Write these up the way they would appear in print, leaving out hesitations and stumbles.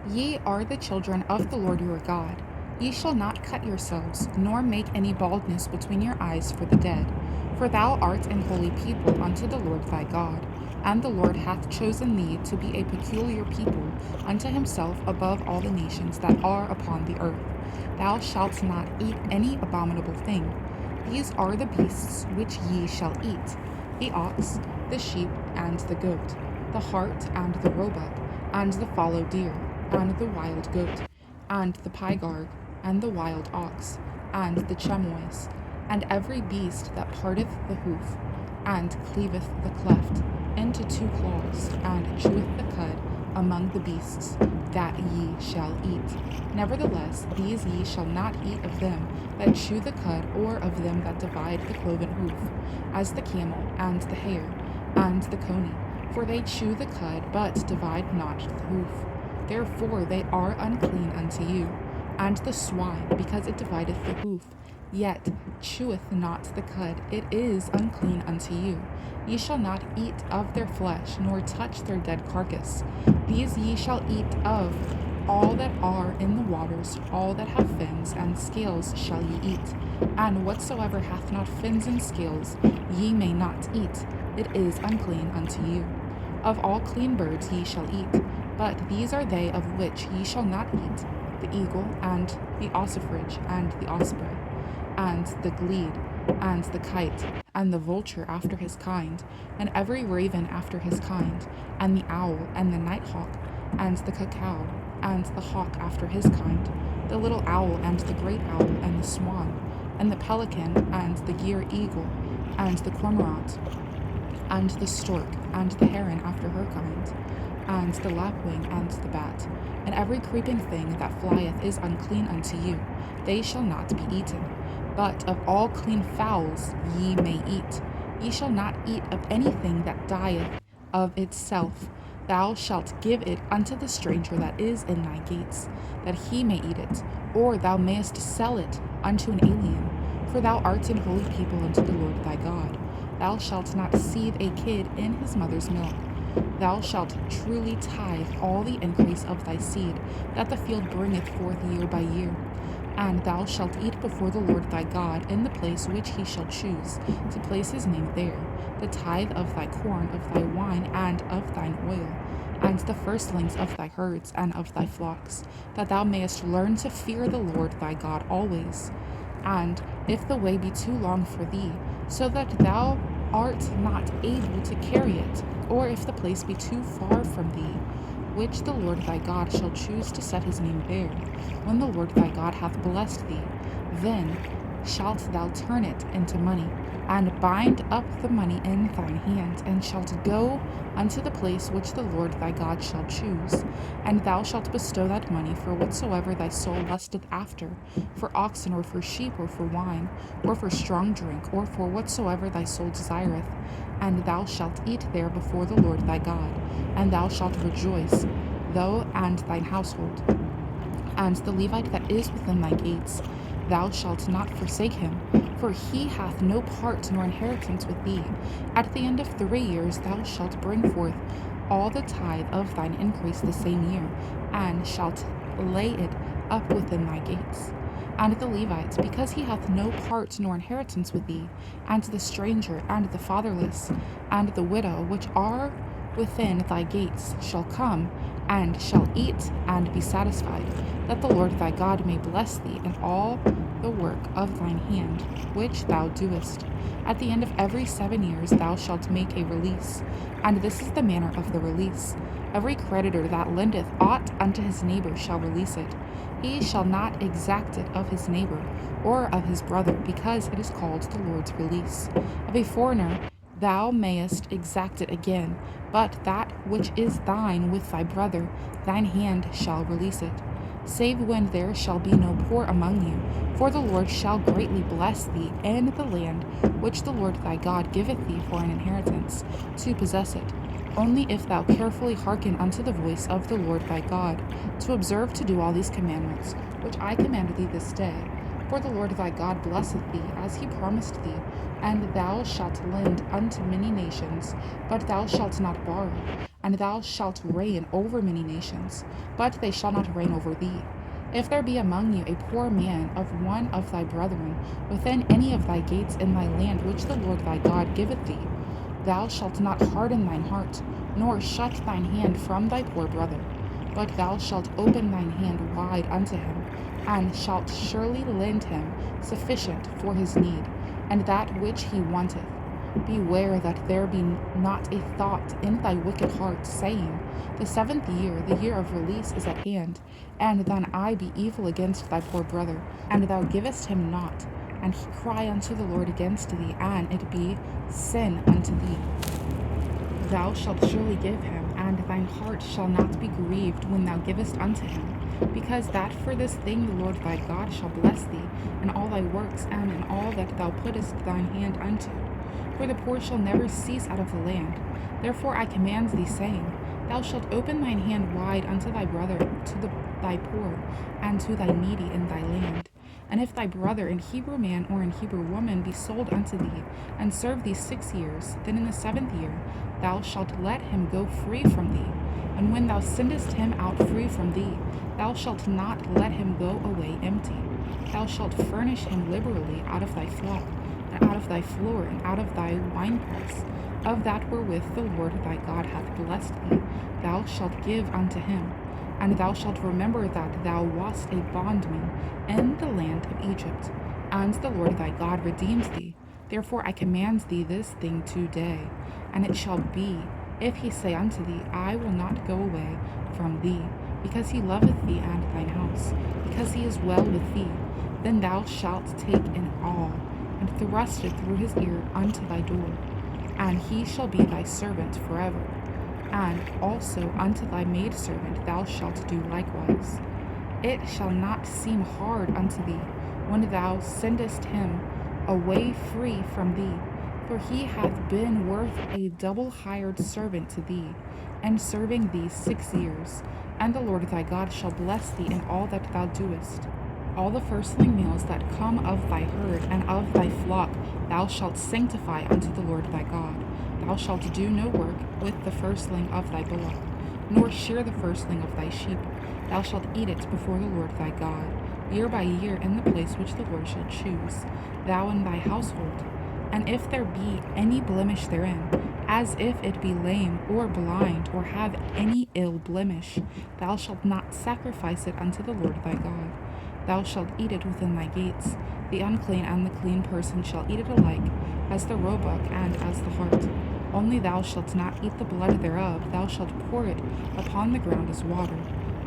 Ye are the children of the Lord your God. Ye shall not cut yourselves, nor make any baldness between your eyes for the dead. For thou art an holy people unto the Lord thy God. And the Lord hath chosen thee to be a peculiar people unto himself above all the nations that are upon the earth. Thou shalt not eat any abominable thing. These are the beasts which ye shall eat: the ox, the sheep, and the goat, the hart, and the roebuck, and the fallow deer, and the wild goat, and the pygarg, and the wild ox, and the chamois, and every beast that parteth the hoof, and cleaveth the cleft into two claws, and cheweth the cud among the beasts, that ye shall eat. Nevertheless, these ye shall not eat of them that chew the cud, or of them that divide the cloven hoof, as the camel, and the hare, and the coney, for they chew the cud, but divide not the hoof. Therefore they are unclean unto you. And the swine, because it divideth the hoof, yet cheweth not the cud, it is unclean unto you. Ye shall not eat of their flesh, nor touch their dead carcass. These ye shall eat of all that are in the waters, all that have fins and scales shall ye eat. And whatsoever hath not fins and scales ye may not eat, it is unclean unto you. Of all clean birds ye shall eat, but these are they of which ye shall not eat: the eagle, and the ossifrage, and the osprey, and the glede, and the kite, and the vulture after his kind, and every raven after his kind, and the owl, and the nighthawk, and the cuckoo, and the hawk after his kind, the little owl, and the great owl, and the swan, and the pelican, and the gier eagle, and the cormorant, and the stork, and the heron after her kind, and the lapwing, and the bat, and every creeping thing that flieth is unclean unto you: they shall not be eaten. But of all clean fowls ye may eat. Ye shall not eat of anything that dieth of itself. Thou shalt give it unto the stranger that is in thy gates, that he may eat it, or thou mayest sell it unto an alien. For thou art an holy people unto the Lord thy God. Thou shalt not seethe a kid in his mother's milk. Thou shalt truly tithe all the increase of thy seed, that the field bringeth forth year by year. And thou shalt eat before the Lord thy God in the place which he shall choose to place his name there, the tithe of thy corn, of thy wine, and of thine oil, and the firstlings of thy herds and of thy flocks, that thou mayest learn to fear the Lord thy God always. And if the way be too long for thee, so that thou art not able to carry it, or if the place be too far from thee, which the Lord thy God shall choose to set his name there, when the Lord thy God hath blessed thee, then shalt thou turn it into money, and bind up the money in thine hand, and shalt go unto the place which the Lord thy God shall choose. And thou shalt bestow that money for whatsoever thy soul lusteth after, for oxen, or for sheep, or for wine, or for strong drink, or for whatsoever thy soul desireth. And thou shalt eat there before the Lord thy God, and thou shalt rejoice, thou and thine household. And the Levite that is within thy gates, thou shalt not forsake him, for he hath no part nor inheritance with thee. At the end of 3 years thou shalt bring forth all the tithe of thine increase the same year, and shalt lay it up within thy gates. And the Levite, because he hath no part nor inheritance with thee, and the stranger, and the fatherless, and the widow, which are within thy gates, shall come, and shall eat and be satisfied, that the Lord thy God may bless thee in all the work of thine hand, which thou doest. At the end of every 7 years thou shalt make a release, and this is the manner of the release: every creditor that lendeth aught unto his neighbor shall release it. He shall not exact it of his neighbor, or of his brother, because it is called the Lord's release. Of a foreigner thou mayest exact it again, but that which is thine with thy brother, thine hand shall release it, save when there shall be no poor among you. For the Lord shall greatly bless thee in the land which the Lord thy God giveth thee for an inheritance, to possess it, only if thou carefully hearken unto the voice of the Lord thy God, to observe to do all these commandments, which I command thee this day. For the Lord thy God blesseth thee, as he promised thee, and thou shalt lend unto many nations, but thou shalt not borrow. and thou shalt reign over many nations, but they shall not reign over thee. If there be among you a poor man of one of thy brethren within any of thy gates in thy land which the Lord thy God giveth thee, thou shalt not harden thine heart, nor shut thine hand from thy poor brother, but thou shalt open thine hand wide unto him, and shalt surely lend him sufficient for his need, and that which he wanteth. Beware that there be not a thought in thy wicked heart, saying, The 7th year, the year of release, is at hand, and thine eye be evil against thy poor brother, and thou givest him not, and he cry unto the Lord against thee, and it be sin unto thee. Thou shalt surely give him, and thine heart shall not be grieved when thou givest unto him, because that for this thing the Lord thy God shall bless thee in all thy works, and in all that thou puttest thine hand unto. For the poor shall never cease out of the land. Therefore I command thee, saying, Thou shalt open thine hand wide unto thy brother, to thy poor, and to thy needy in thy land. And if thy brother, an Hebrew man or an Hebrew woman, be sold unto thee, and serve thee 6 years, then in the 7th year thou shalt let him go free from thee. And when thou sendest him out free from thee, thou shalt not let him go away empty. Thou shalt furnish him liberally out of thy flock, and out of thy floor, and out of thy winepress, of that wherewith the Lord thy God hath blessed thee, thou shalt give unto him. And thou shalt remember that thou wast a bondman in the land of Egypt, and the Lord thy God redeemed thee. Therefore I command thee this thing today. And it shall be, if he say unto thee, I will not go away from thee, because he loveth thee and thine house, because he is well with thee, then thou shalt take an awl, and thrust it through his ear unto thy door, and he shall be thy servant forever. And also unto thy maidservant thou shalt do likewise. It shall not seem hard unto thee when thou sendest him away free from thee, for he hath been worth a double hired servant to thee, and serving thee 6 years. And the Lord thy God shall bless thee in all that thou doest. All the firstling males that come of thy herd and of thy flock thou shalt sanctify unto the Lord thy God. Thou shalt do no work with the firstling of thy bullock, nor shear the firstling of thy sheep. Thou shalt eat it before the Lord thy God, year by year in the place which the Lord shall choose, thou and thy household. And if there be any blemish therein, as if it be lame or blind, or have any ill blemish, thou shalt not sacrifice it unto the Lord thy God. Thou shalt eat it within thy gates. The unclean and the clean person shall eat it alike, as the roebuck and as the hart. Only thou shalt not eat the blood thereof, thou shalt pour it upon the ground as water.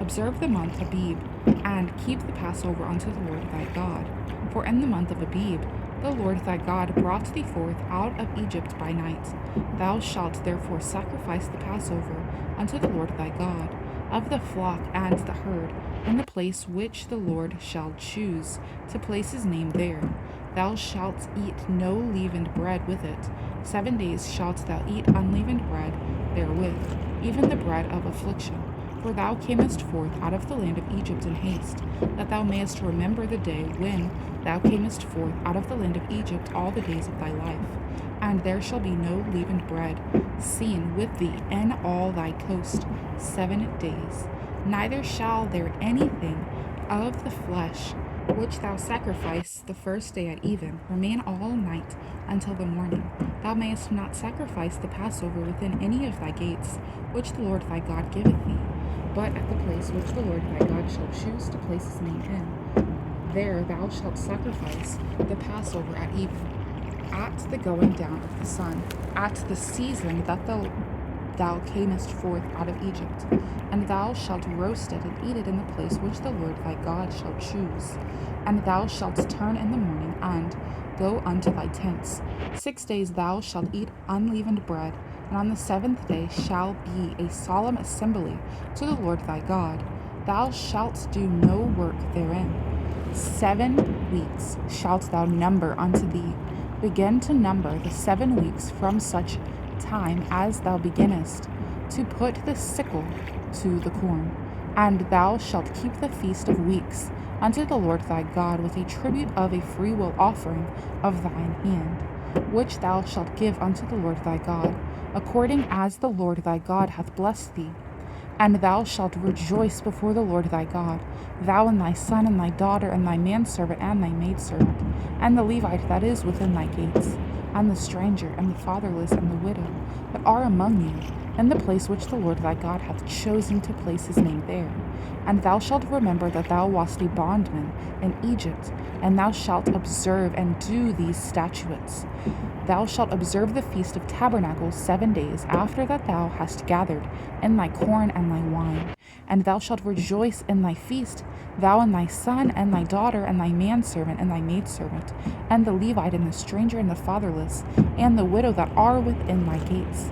Observe the month Abib, and keep the Passover unto the Lord thy God. For in the month of Abib the Lord thy God brought thee forth out of Egypt by night. Thou shalt therefore sacrifice the Passover unto the Lord thy God, of the flock and the herd, in the place which the Lord shall choose to place his name there. Thou shalt eat no leavened bread with it. 7 days shalt thou eat unleavened bread therewith, even the bread of affliction. For thou camest forth out of the land of Egypt in haste, that thou mayest remember the day when thou camest forth out of the land of Egypt all the days of thy life. And there shall be no leavened bread seen with thee in all thy coast 7 days. Neither shall there anything of the flesh which thou sacrifice the first day at even remain all night until the morning. Thou mayest not sacrifice the Passover within any of thy gates, which the Lord thy God giveth thee, but at the place which the Lord thy God shall choose to place his name in. There thou shalt sacrifice the Passover at even, at the going down of the sun, at the season that thou camest forth out of Egypt. And thou shalt roast it and eat it in the place which the Lord thy God shall choose. And thou shalt turn in the morning and go unto thy tents. 6 days thou shalt eat unleavened bread, and on the 7th day shall be a solemn assembly to the Lord thy God. Thou shalt do no work therein. 7 weeks shalt thou number unto thee. Begin to number the 7 weeks from such time as thou beginnest to put the sickle to the corn. And thou shalt keep the feast of weeks unto the Lord thy God with a tribute of a freewill offering of thine hand, which thou shalt give unto the Lord thy God, according as the Lord thy God hath blessed thee. And thou shalt rejoice before the Lord thy God, thou and thy son and thy daughter and thy manservant and thy maidservant, and the Levite that is within thy gates, and the stranger and the fatherless and the widow that are among you, in the place which the Lord thy God hath chosen to place his name there. And thou shalt remember that thou wast a bondman in Egypt, and thou shalt observe and do these statutes. Thou shalt observe the feast of tabernacles 7 days after that thou hast gathered in thy corn and thy wine. And thou shalt rejoice in thy feast, thou and thy son and thy daughter and thy manservant and thy maidservant, and the Levite and the stranger and the fatherless, and the widow that are within thy gates.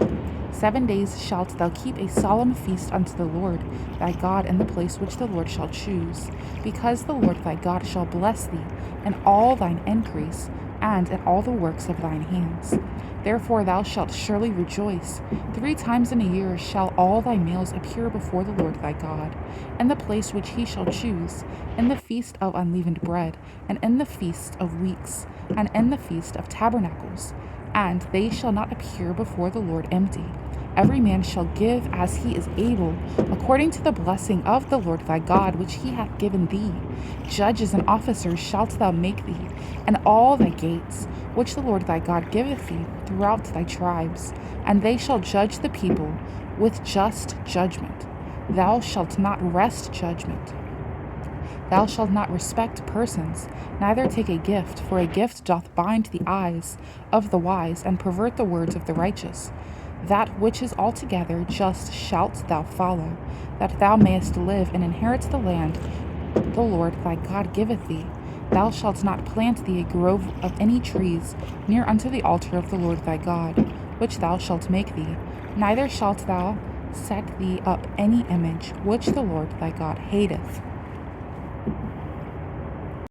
7 days shalt thou keep a solemn feast unto the Lord thy God in the place which the Lord shall choose, because the Lord thy God shall bless thee in all thine increase, and in all the works of thine hands. Therefore thou shalt surely rejoice. 3 times in a year shall all thy males appear before the Lord thy God, in the place which he shall choose, in the feast of unleavened bread, and in the feast of weeks, and in the feast of tabernacles. And they shall not appear before the Lord empty. Every man shall give as he is able, according to the blessing of the Lord thy God, which he hath given thee. Judges and officers shalt thou make thee, and all thy gates, which the Lord thy God giveth thee throughout thy tribes, and they shall judge the people with just judgment. Thou shalt not wrest judgment. Thou shalt not respect persons, neither take a gift, for a gift doth bind the eyes of the wise, and pervert the words of the righteous. That which is altogether just shalt thou follow, that thou mayest live and inherit the land the Lord thy God giveth thee. Thou shalt not plant thee a grove of any trees near unto the altar of the Lord thy God, which thou shalt make thee, neither shalt thou set thee up any image which the Lord thy God hateth.